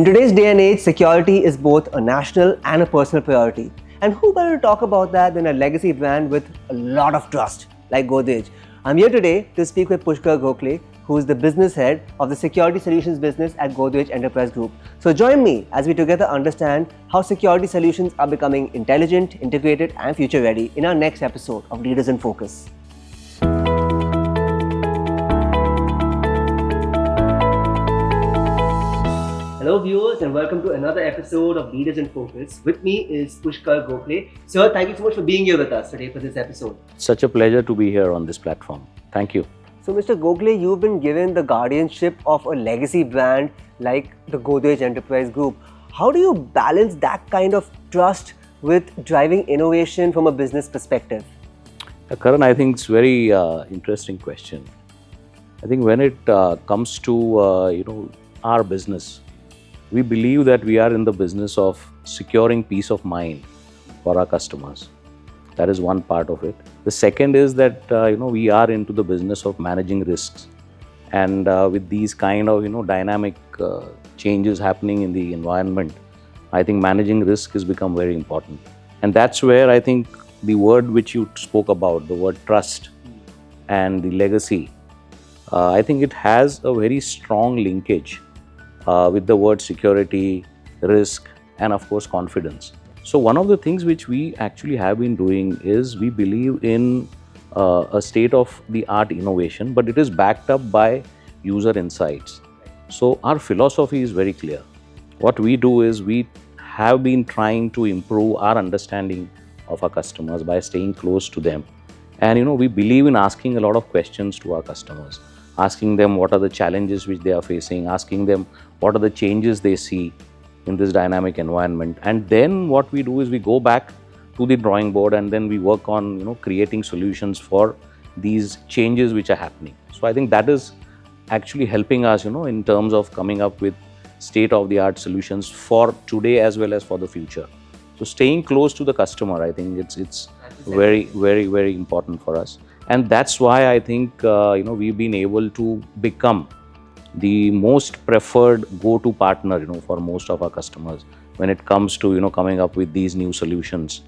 today's day and age, security is both a national and a personal priority. And who better to talk about that than a legacy brand with a lot of trust, like Godrej. I'm here today to speak with Pushkar Gokhale, who is the business head of the security solutions business at Godrej Enterprise Group. So join me as we together understand how security solutions are becoming intelligent, integrated and future ready in our next episode of Leaders in Focus. Hello viewers and welcome to another episode of Leaders in Focus. With me is Pushkar Gokhale. Sir, thank you so much for being here with us today for this episode. Such a pleasure to be here on this platform. Thank you. So Mr. Gokhale, you've been given the guardianship of a legacy brand like the Godrej Enterprise Group. How do you balance that kind of trust with driving innovation from a business perspective? Karan, I think it's a very interesting question. I think when it comes to our business, we believe that we are in the business of securing peace of mind for our customers. That is one part of it. The second is that we are into the business of managing risks, and with these kind of dynamic changes happening in the environment, I think managing risk has become very important. And that's where I think the word which you spoke about, the word trust and the legacy, I think it has a very strong linkage with the word security, risk, and of course confidence. So one of the things which we actually have been doing is we believe in a state-of-the-art innovation, but it is backed up by user insights. So our philosophy is very clear. What we do is we have been trying to improve our understanding of our customers by staying close to them. And we believe in asking a lot of questions to our customers, asking them what are the challenges which they are facing, asking them what are the changes they see in this dynamic environment. And then what we do is we go back to the drawing board and then we work on creating solutions for these changes which are happening. So I think that is actually helping us in terms of coming up with state-of-the-art solutions for today as well as for the future. So staying close to the customer, I think it's very, very, very important for us. And that's why I think we've been able to become the most preferred go-to partner for most of our customers when it comes to coming up with these new solutions.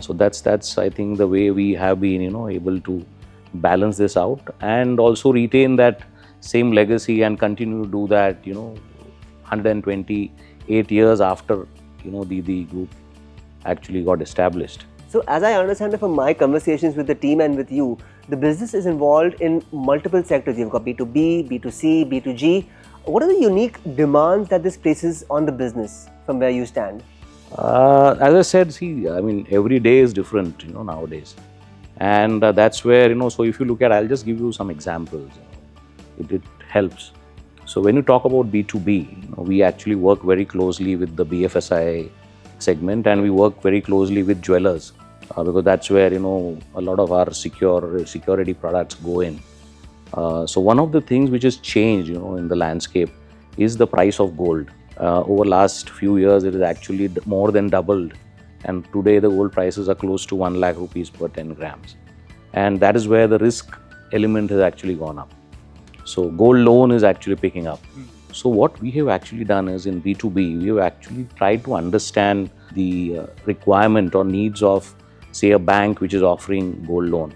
So that's I think the way we have been able to balance this out and also retain that same legacy and continue to do that 128 years after the group actually got established. So as I understand it from my conversations with the team and with you, the business is involved in multiple sectors. You've got B2B, B2C, B2G. What are the unique demands that this places on the business from where you stand? As I said, every day is different, nowadays. And that's where, so if you look at, I'll just give you some examples. It helps. So when you talk about B2B, we actually work very closely with the BFSI segment and we work very closely with jewelers. Because that's where a lot of our security products go in. So one of the things which has changed in the landscape is the price of gold. Over last few years it is actually more than doubled, and today the gold prices are close to 1 lakh rupees per 10 grams, and that is where the risk element has actually gone up. So gold loan is actually picking up. So what we have actually done is in B2B, we have actually tried to understand the requirement or needs of say a bank which is offering gold loan,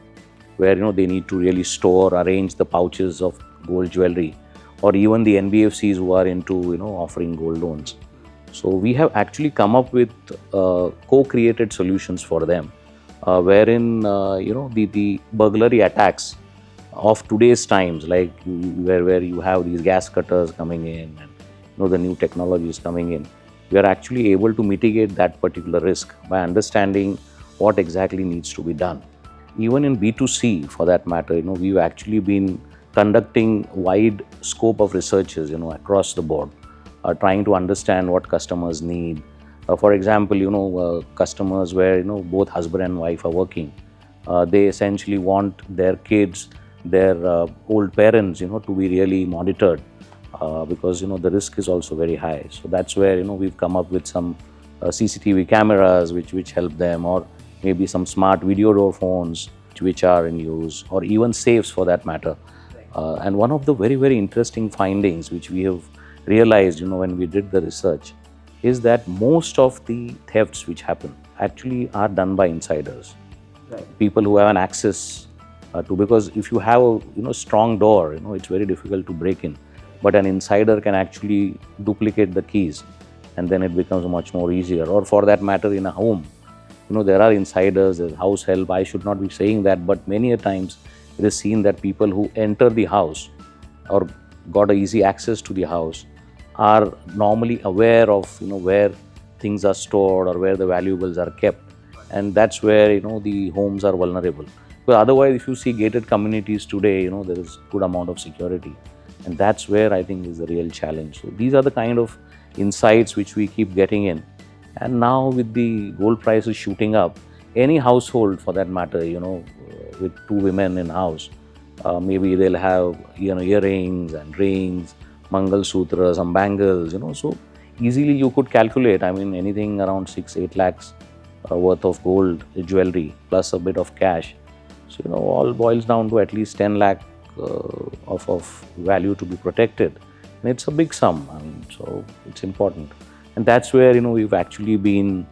where they need to really store, arrange the pouches of gold jewelry, or even the NBFCs who are into offering gold loans. So we have actually come up with co-created solutions for them, wherein the burglary attacks of today's times, like where you have these gas cutters coming in and the new technologies coming in, we are actually able to mitigate that particular risk by understanding what exactly needs to be done. Even in B2C, for that matter, we've actually been conducting wide scope of researches, across the board, trying to understand what customers need. For example, customers where both husband and wife are working, they essentially want their kids, their old parents, to be really monitored because the risk is also very high. So that's where we've come up with some CCTV cameras which help them, or maybe some smart video door phones which are in use, or even safes for that matter. And one of the very, very interesting findings which we have realized, when we did the research, is that most of the thefts which happen actually are done by insiders. Right. People who have an access to, because if you have a strong door, it's very difficult to break in, but an insider can actually duplicate the keys, and then it becomes much more easier. Or for that matter, in a home, there are insiders, there's house help. I should not be saying that, but many a times it is seen that people who enter the house or got a easy access to the house are normally aware of where things are stored or where the valuables are kept, and that's where the homes are vulnerable. But otherwise, if you see gated communities today, there is good amount of security, and that's where I think is the real challenge. So these are the kind of insights which we keep getting in. And now with the gold prices shooting up, any household for that matter, with two women in house, maybe they'll have earrings and rings, Mangal Sutra, some bangles, so easily you could calculate, anything around 6-8 lakhs worth of gold jewelry plus a bit of cash. So, all boils down to at least 10 lakh of value to be protected. And it's a big sum, so it's important. And that's where, we've actually been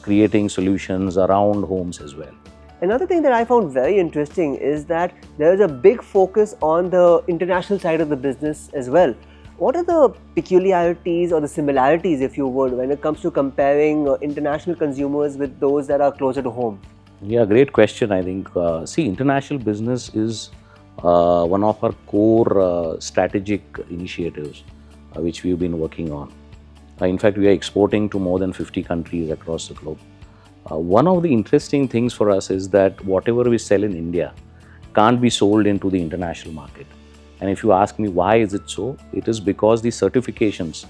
creating solutions around homes as well. Another thing that I found very interesting is that there is a big focus on the international side of the business as well. What are the peculiarities or the similarities, if you would, when it comes to comparing international consumers with those that are closer to home? Yeah, great question. I think, international business is one of our core strategic initiatives which we've been working on. In fact, we are exporting to more than 50 countries across the globe. One of the interesting things for us is that whatever we sell in India can't be sold into the international market. And if you ask me why is it so, it is because the certifications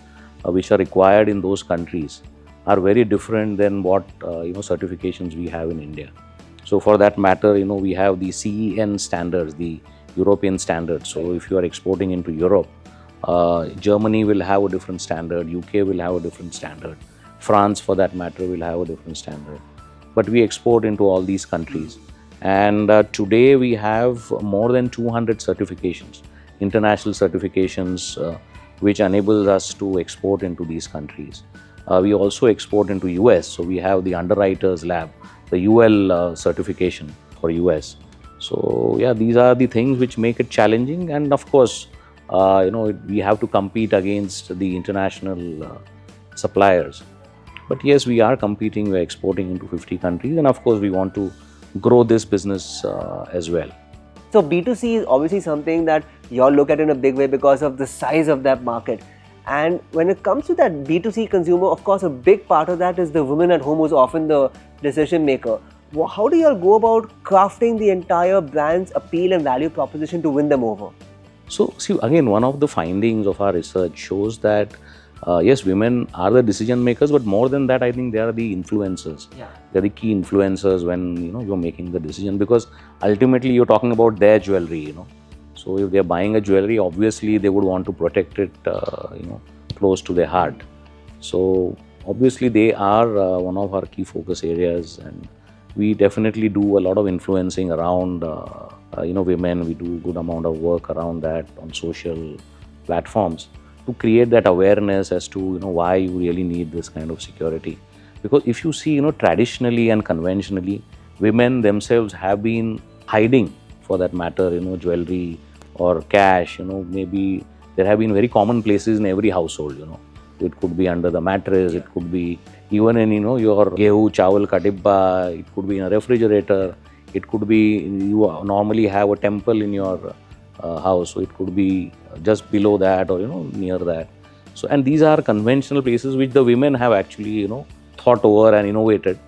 which are required in those countries are very different than what certifications we have in India. So for that matter, we have the CEN standards, the European standards. So if you are exporting into Europe, Germany will have a different standard, UK will have a different standard, France for that matter will have a different standard. But we export into all these countries. And today we have more than 200 certifications, international certifications, which enables us to export into these countries. We also export into US, so we have the Underwriters Lab, the UL certification for US. So yeah, these are the things which make it challenging, and of course, we have to compete against the international suppliers. But yes, we are competing, we're exporting into 50 countries, and of course, we want to grow this business as well. So B2C is obviously something that you all look at in a big way because of the size of that market. And when it comes to that B2C consumer, of course, a big part of that is the woman at home who's often the decision maker. How do you all go about crafting the entire brand's appeal and value proposition to win them over? So, see, again, one of the findings of our research shows that yes, women are the decision makers, but more than that, I think they are the influencers. Yeah. They're the key influencers when you're making the decision, because ultimately you're talking about their jewelry. So if they're buying a jewelry, obviously they would want to protect it, close to their heart. So obviously they are one of our key focus areas, and we definitely do a lot of influencing around women. We do a good amount of work around that on social platforms to create that awareness as to why you really need this kind of security. Because if you see, traditionally and conventionally, women themselves have been hiding, for that matter, jewelry or cash. Maybe there have been very common places in every household. It could be under the mattress, it could be even in your gehu chawal ka dibba, it could be in a refrigerator, it could be you normally have a temple in your house, so it could be just below that or near that. So, and these are conventional places which the women have actually thought over and innovated.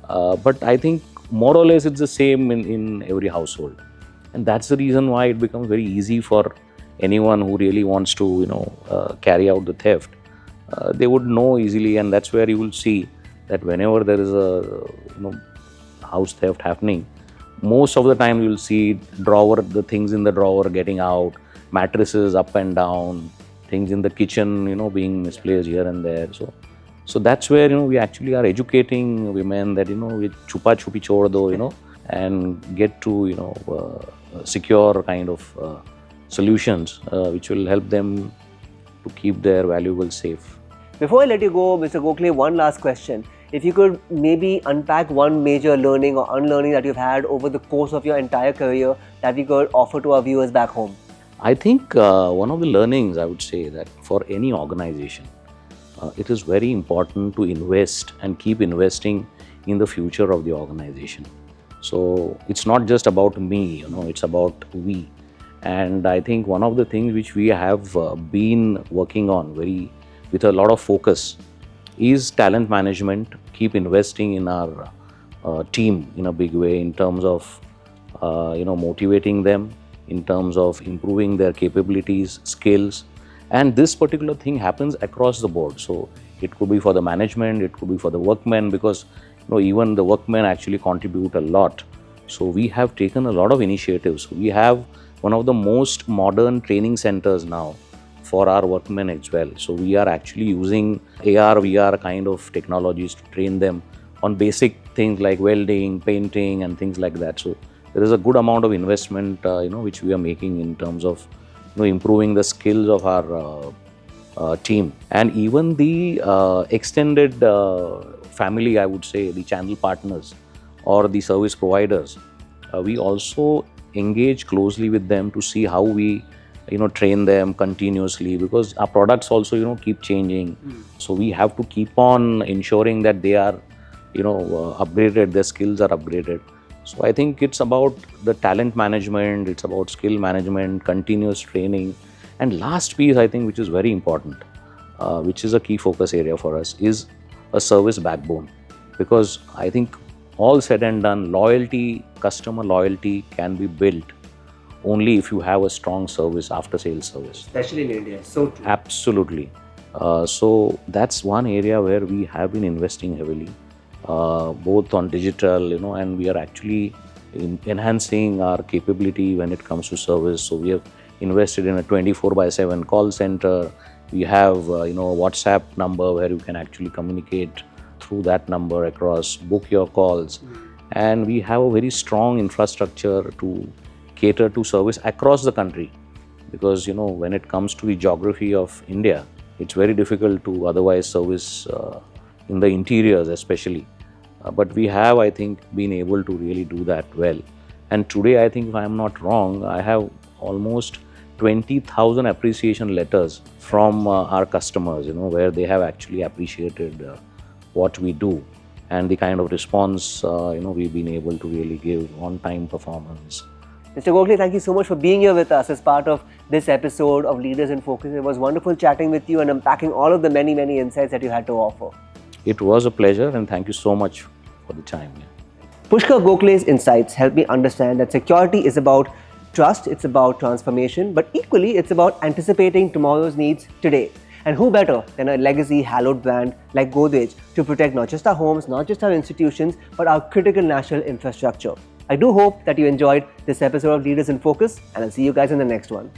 But I think more or less it's the same in every household, and that's the reason why it becomes very easy for anyone who really wants to carry out the theft. They would know easily, and that's where you will see that whenever there is a house theft happening, most of the time you will see the things in the drawer getting out, mattresses up and down, things in the kitchen being misplaced here and there. So that's where we actually are educating women that with chupa chupi chhod do, and get to secure kind of solutions which will help them to keep their valuables safe. Before I let you go, Mr. Gokhale, one last question. If you could maybe unpack one major learning or unlearning that you've had over the course of your entire career that we could offer to our viewers back home. I think one of the learnings I would say that for any organization, it is very important to invest and keep investing in the future of the organization. So it's not just about me, it's about we. And I think one of the things which we have been working on with a lot of focus is talent management. Keep investing in our team in a big way in terms of motivating them, in terms of improving their capabilities, skills, and this particular thing happens across the board. So it could be for the management, it could be for the workmen, because even the workmen actually contribute a lot. So we have taken a lot of initiatives. We have one of the most modern training centers now for our workmen as well. So we are actually using AR, VR kind of technologies to train them on basic things like welding, painting and things like that. So there is a good amount of investment which we are making in terms of improving the skills of our team. And even the extended family, I would say, the channel partners or the service providers, we also engage closely with them to see how we train them continuously, because our products also keep changing. So we have to keep on ensuring that they are upgraded, their skills are upgraded. So I think it's about the talent management, it's about skill management, continuous training. And last piece, I think, which is very important, which is a key focus area for us, is a service backbone. Because I think all said and done, loyalty, customer loyalty can be built only if you have a strong service, after sales service. Especially in India, so true. Absolutely. So that's one area where we have been investing heavily, both on digital, and we are actually enhancing our capability when it comes to service. So we have invested in a 24/7 call center. We have a WhatsApp number where you can actually communicate through that number across, book your calls. And we have a very strong infrastructure to cater to service across the country, because when it comes to the geography of India, it's very difficult to otherwise service in the interiors especially. But we have, I think, been able to really do that well. And today, I think, if I am not wrong, I have almost 20,000 appreciation letters from our customers, where they have actually appreciated what we do and the kind of response we've been able to really give, on-time performance. Mr. Gokhale, thank you so much for being here with us as part of this episode of Leaders in Focus. It was wonderful chatting with you and unpacking all of the many, many insights that you had to offer. It was a pleasure, and thank you so much for the time. Pushkar Gokhale's insights helped me understand that security is about trust, it's about transformation, but equally it's about anticipating tomorrow's needs today. And who better than a legacy hallowed brand like Godrej to protect not just our homes, not just our institutions, but our critical national infrastructure. I do hope that you enjoyed this episode of Leaders in Focus, and I'll see you guys in the next one.